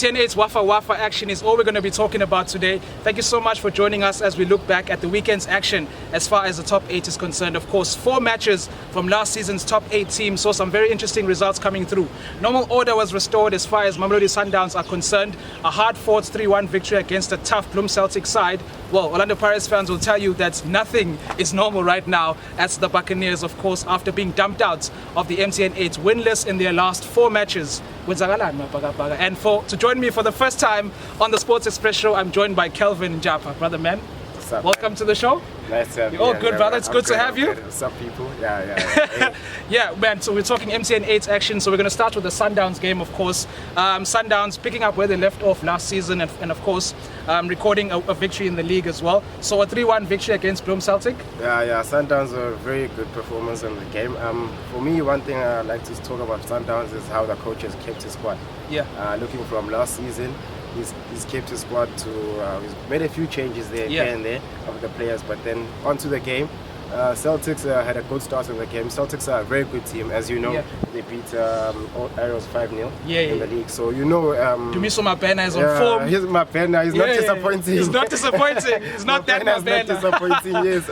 MTN 8's Wafa Wafa action is all we're going to be talking about today. Thank you so much for joining us as we look back at the weekend's action as far as the top 8 is concerned. Of course, 4 matches from last season's top 8 teams saw some very interesting results coming through. Normal order was restored as far as Mamelodi Sundowns are concerned. A hard-fought 3-1 victory against a tough Bloem Celtic side. Well, Orlando Pirates fans will tell you that nothing is normal right now as the Buccaneers, of course, after being dumped out of the MTN 8 winless in their last 4 matches. And to join me for the first time on the Sports Express show, I'm joined by Kelvin Japa. Brother man, what's up, welcome man? to the show. Nice to have you. Oh, good, brother. It's good to have you. What's up, people? Yeah. Yeah, man. So we're talking MTN 8's action. So we're going to start with the Sundowns game, of course. Sundowns picking up where they left off last season and of course, recording a victory in the league as well. So a 3-1 victory against Bloem Celtic. Yeah. Sundowns were a very good performance in the game. For me, one thing I like to talk about Sundowns is how the coach has kept his squad. Yeah. Looking from last season, he's kept his squad to, he's made a few changes there and there of the players, but then onto the game. Celtics had a good start in the game. Celtics are a very good team, as you know. They beat Arrows 5-0 in the league. So you know. Dumiso Mapena is on form. He's Mapena. He's not disappointing. He's not disappointing. He's not that Mapena. Not disappointing. Yes.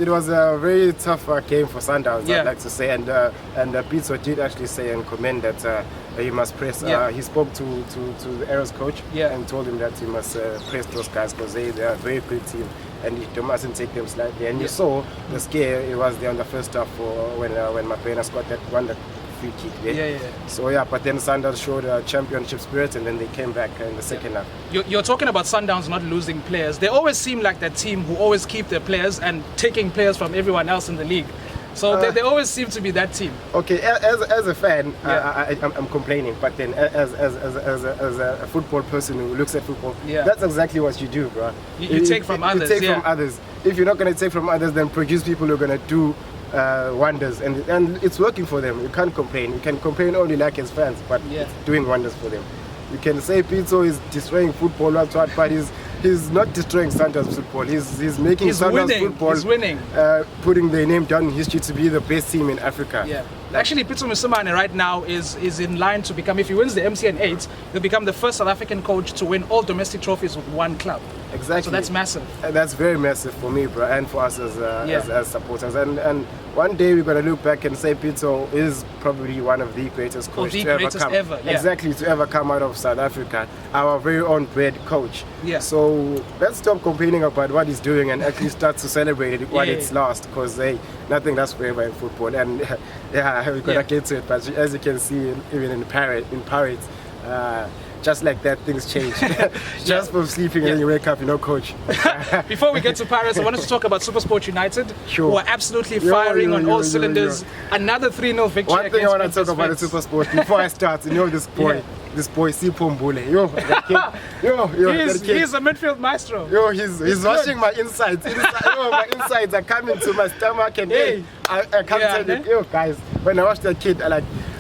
It was a very tough game for Sundowns. I'd like to say, and Pizzo did actually say and commend that. He must press. He spoke to the Arrows coach and told him that he must press those guys because they are a very good team and he mustn't take them slightly. And you saw the scare it was there on the first half for when Mapena scored that one free kick there. So but then Sundowns showed a championship spirit and then they came back in the second half. You're talking about Sundowns not losing players. They always seem like that team who always keep their players and taking players from everyone else in the league. So they always seem to be that team. Okay, as a fan, I'm complaining, but then as a football person who looks at football, that's exactly what you do, bro. You take from others. You take from others. If you're not going to take from others, then produce people who are going to do wonders, and it's working for them. You can't complain. You can complain only like as fans, but it's doing wonders for them. You can say Pizzo is destroying football, but he's not destroying Sundowns football. He's making Sundowns football. He's winning. Putting their name down in history to be the best team in Africa. Yeah. Actually, Pizzo Musumane right now is in line to become, if he wins the MTN 8, he'll become the first South African coach to win all domestic trophies with one club. Exactly. So that's massive. That's very massive for me, bro, and for us as supporters. And one day we're going to look back and say Pizzo is probably one of the greatest coaches to ever come. Exactly, to ever come out of South Africa. Our very own bred coach. Yeah. So let's stop complaining about what he's doing and actually start to celebrate it while it's lost, because nothing lasts forever in football. And we're going to get to it, but as you can see, even in Pirates, just like that, things change. Just from sleeping and then you wake up, coach. Before we get to Pirates, I wanted to talk about SuperSport United, who are absolutely firing on all cylinders. Another 3-0 victory. One thing I want to talk about is SuperSport before I start. This boy, Sipho Mbule. He's a midfield maestro. He's washing my insides. My insides are coming to my stomach, and I can't tell you, guys. When I watch that kid,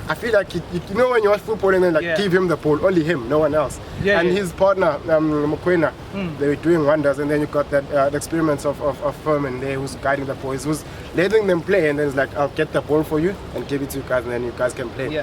I feel like when you watch football and then give him the ball, only him, no one else. His partner, Mokoena, they were doing wonders. And then you got that the experiments of Furman there, who's guiding the boys, who's letting them play, and then it's like, I'll get the ball for you and give it to you guys, and then you guys can play.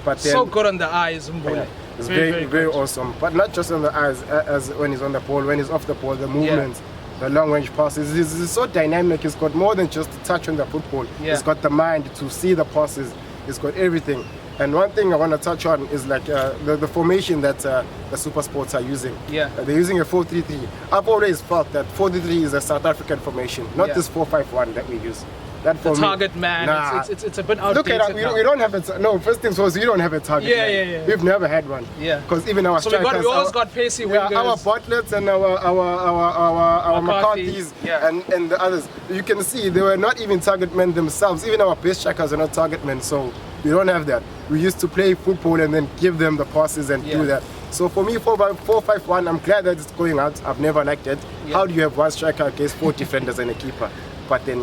But then, so good on the eyes, Mbule. It's very awesome. But not just on the eyes, as when he's on the ball, when he's off the ball, the movements. The long-range passes. He's so dynamic. He's got more than just a touch on the football. He's got the mind to see the passes. He's got everything. And one thing I want to touch on is the formation that the SuperSports are using. They're using a 4-3-3. I've always felt that 4-3-3 is a South African formation, not this 4-5-1 that we use. That the target man, it's a bit outdated. Look at it, we don't have it. No, first things first, we don't have a target man. We've never had one. Because even our strikers, we always got pacey wingers. Our Bartletts and our McCarthy's and the others. You can see they were not even target men themselves. Even our best strikers are not target men. So we don't have that. We used to play football and then give them the passes and do that. So for me, 4-5-1, I'm glad that it's going out. I've never liked it. How do you have one striker against 4 defenders and a keeper? But then,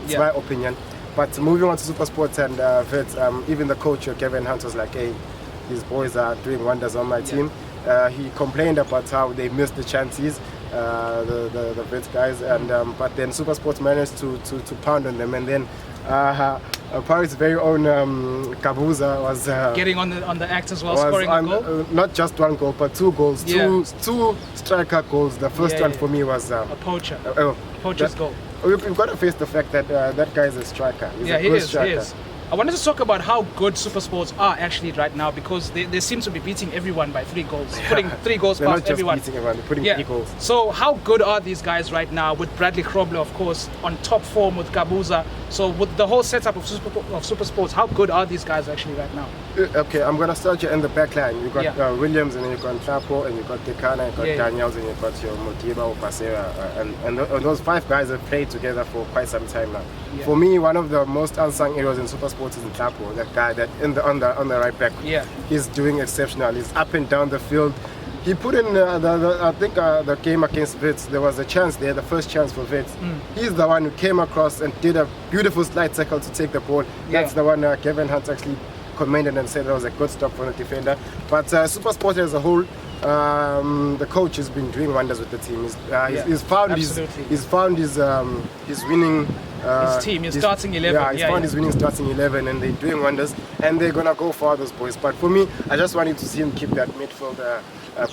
it's my opinion. But moving on to SuperSports and Vets, even the coach, Kevin Hunt, was like, hey, these boys are doing wonders on my team. He complained about how they missed the chances, the Vets guys, and but then SuperSports managed to pound on them. And then Paris' very own Kabuza was getting on the act as well, scoring a goal. Not just one goal, but two goals, two striker goals. The first one for me was a poacher. Poacher's goal. We've got to face the fact that that guy is a striker. He's a good striker. He is. I wanted to talk about how good Super Sports are actually right now, because they seem to be beating everyone by 3 goals, putting 3 goals past everyone. They're not just beating everyone, they're putting 3 goals. So how good are these guys right now, with Bradley Krobler, of course, on top form with Kabuza? So with the whole setup of Super Sports, how good are these guys actually right now? Okay, I'm going to start you in the back line. You've got Williams, and then you've got Trapo, and you've got Tekana, and you've got Daniels, and you've got your Motiba or Pasera. And those 5 guys have played together for quite some time now. Yeah. For me, one of the most unsung heroes in Super Sports is Trapo, that guy that on the right back. Yeah. He's doing exceptional. He's up and down the field. He put in, I think the game against Wits, there was a chance there, the first chance for Wits. He's the one who came across and did a beautiful slide tackle to take the ball. That's the one Kevin Hunt actually commended and said that was a good stop for the defender. But Super Sport as a whole, the coach has been doing wonders with the team. He's found his winning his team, his starting 11. Yeah, he's found his winning starting 11, and they're doing wonders, and they're gonna go for those boys. But for me, I just wanted to see him keep that midfield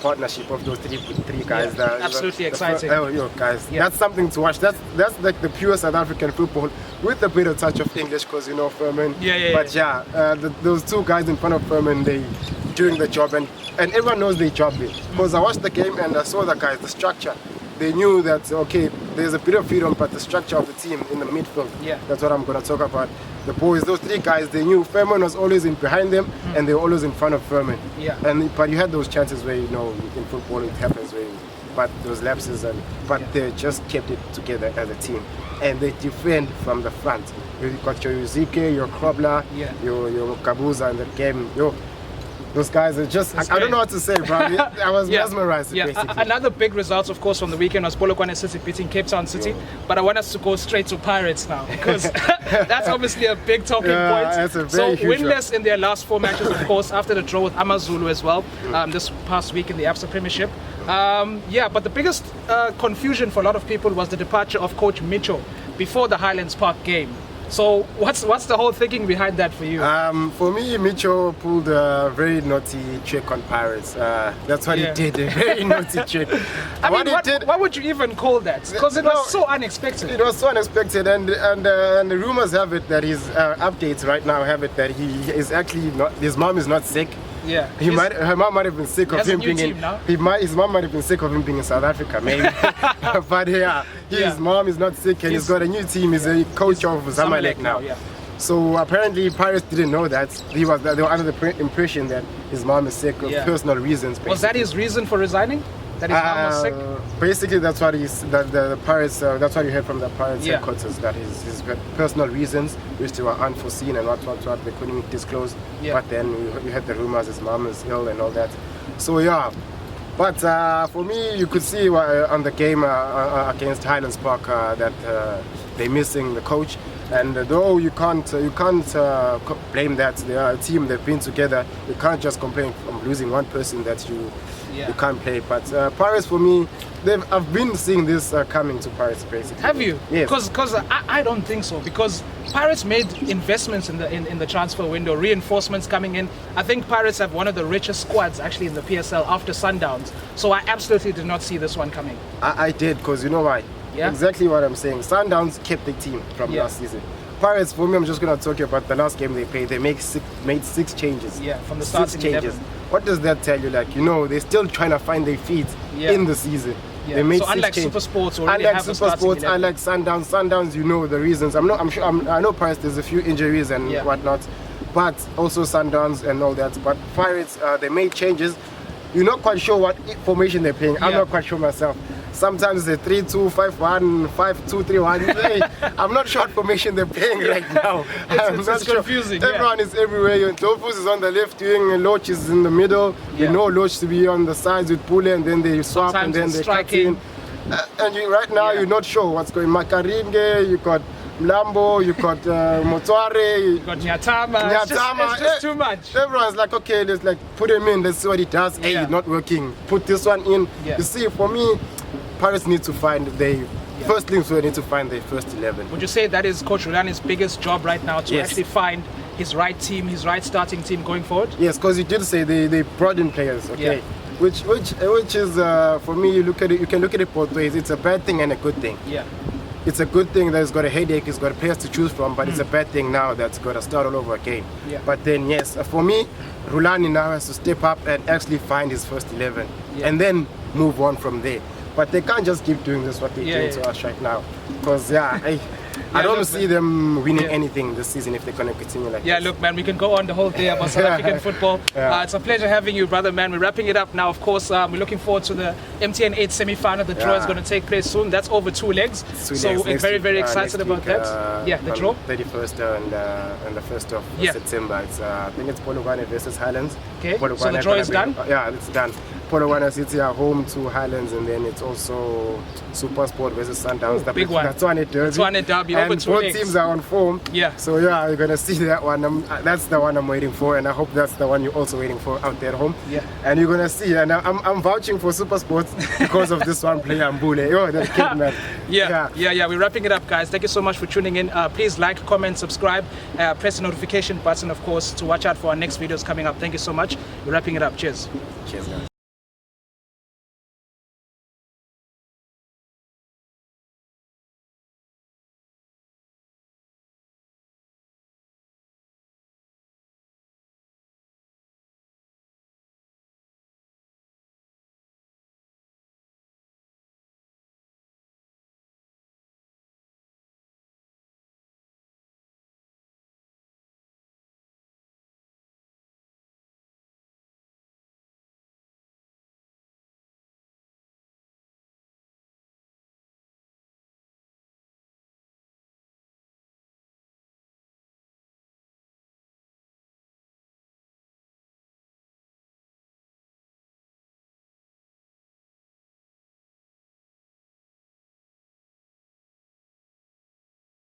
partnership of those three guys. Absolutely exciting. Guys, that's something to watch. That's like the pure South African football with a bit of touch of English, because Furman. Those 2 guys in front of Furman, they doing the job, and everyone knows their job there. Because I watched the game and I saw the guys, the structure. They knew that, okay, there's a bit of freedom, but the structure of the team in the midfield, that's what I'm going to talk about. The boys, those 3 guys, they knew Furman was always in behind them, and they were always in front of Furman. But you had those chances where, in football it happens, but those lapses, but they just kept it together as a team. And they defend from the front. You got your Uzike, your Krobler, your Kabuza in the game. Those guys are just, I don't know what to say, bro. I was mesmerized, basically. Another big result, of course, from the weekend was Polokwane City beating Cape Town City. But I want us to go straight to Pirates now, because that's obviously a big talking point. That's a very huge winless in their last 4 matches, of course, after the draw with Amazulu as well, this past week in the ABSA Premiership. But the biggest confusion for a lot of people was the departure of Coach Mitchell before the Highlands Park game. So what's the whole thinking behind that for you? For me, Mitchell pulled a very naughty trick on Pirates. That's what he did, a very naughty trick. What would you even call that? Because it was so unexpected. It was so unexpected, and the rumors have it that his updates right now have it that he is actually not, his mom is not sick. Yeah. Her mom might have been sick of him being in. His mom might have been sick of him being in South Africa, maybe. But his mom is not sick, and he's got a new team. He's a coach of Zamalek now. So apparently Pirates didn't know that. They were under the impression that his mom is sick of personal reasons. Basically. Was that his reason for resigning? That his mom was sick? Basically, that's what the Pirates. That's what you heard from the Pirates headquarters. That his personal reasons, which were unforeseen and what they couldn't disclose. But then you heard the rumors his mom is ill and all that. So but for me, you could see on the game against Highlands Park that they're missing the coach. And though you can't blame that, they are a team, they've been together. You can't just complain from losing one person that you can't play. But Pirates, for me, I've been seeing this coming to Pirates, basically. Have you? Yes. Because I don't think so. Because Pirates made investments in the transfer window, reinforcements coming in. I think Pirates have one of the richest squads actually in the PSL after Sundowns. So I absolutely did not see this one coming. I did, because you know why? Exactly what I'm saying. Sundowns kept the team from last season. Pirates, for me, I'm just going to talk about the last game they played. They made 6 changes. From the starting 11. What does that tell you? Like, they're still trying to find their feet in the season. They made so 6 unlike changes. Super Sports, unlike Super Sports, unlike Sundowns, you know the reasons. I know Pirates, there's a few injuries and whatnot, but also Sundowns and all that. But Pirates, they made changes. You're not quite sure what formation they're playing. I'm not quite sure myself. Sometimes they 3-2-5-1, 5-2-3-1. I'm not sure what formation they're playing right now. It's confusing. Everyone is everywhere. Dofus is on the left wing, Loach is in the middle. We know Loach to be on the sides with Pule, and then they swap and then they cut in. And right now you're not sure what's going on. Makaringe, you got Mlambo, you got Motuare, you got Nyatama. It's just too much. Everyone's like, okay, let's put him in, let's see what he does. Hey, it's not working. Put this one in. You see, for me, Pirates need to find their First things we need to find the first 11. Would you say that is Coach Rulani's biggest job right now, to Yes. actually find his right team, his right starting team going forward? Yes, because you did say they brought in players, okay? Yeah. Which is for me, you can look at it both ways. It's a bad thing and a good thing. Yeah. It's a good thing that he's got a headache, he's got players to choose from, but it's a bad thing now that's got to start all over again. Yeah. But then yes, for me, Rulani now has to step up and actually find his first 11 and then move on from there. But they can't just keep doing this what they're doing to us right now. Because I don't see them winning anything this season if they're going to continue like this. Yeah, look, man, we can go on the whole day about South African football. It's a pleasure having you, brother, man. We're wrapping it up now. Of course, we're looking forward to the MTN 8 semi-final. The draw is going to take place soon. That's over 2 legs. So we're very, very excited about that. Yeah, the draw? 31st and the 1st of September. It's, I think it's Polokwane versus Highlands. Okay, so the draw is done? Yeah, it's done. Polokwane City are home to Highlands, and then it's also SuperSport versus Sundowns. Oh, big one. That's one at Derby. That's one at Derby. And over 2 both legs. teams are on form. Yeah. So yeah, you're gonna see that one. That's the one I'm waiting for, and I hope that's the one you're also waiting for out there at home. Yeah. And you're gonna see, and I'm vouching for SuperSport because of this one player, Mbule. Oh, that kid, man. Yeah. We're wrapping it up, guys. Thank you so much for tuning in. Please like, comment, subscribe, press the notification button, of course, to watch out for our next videos coming up. Thank you so much. We're wrapping it up. Cheers. Cheers, guys.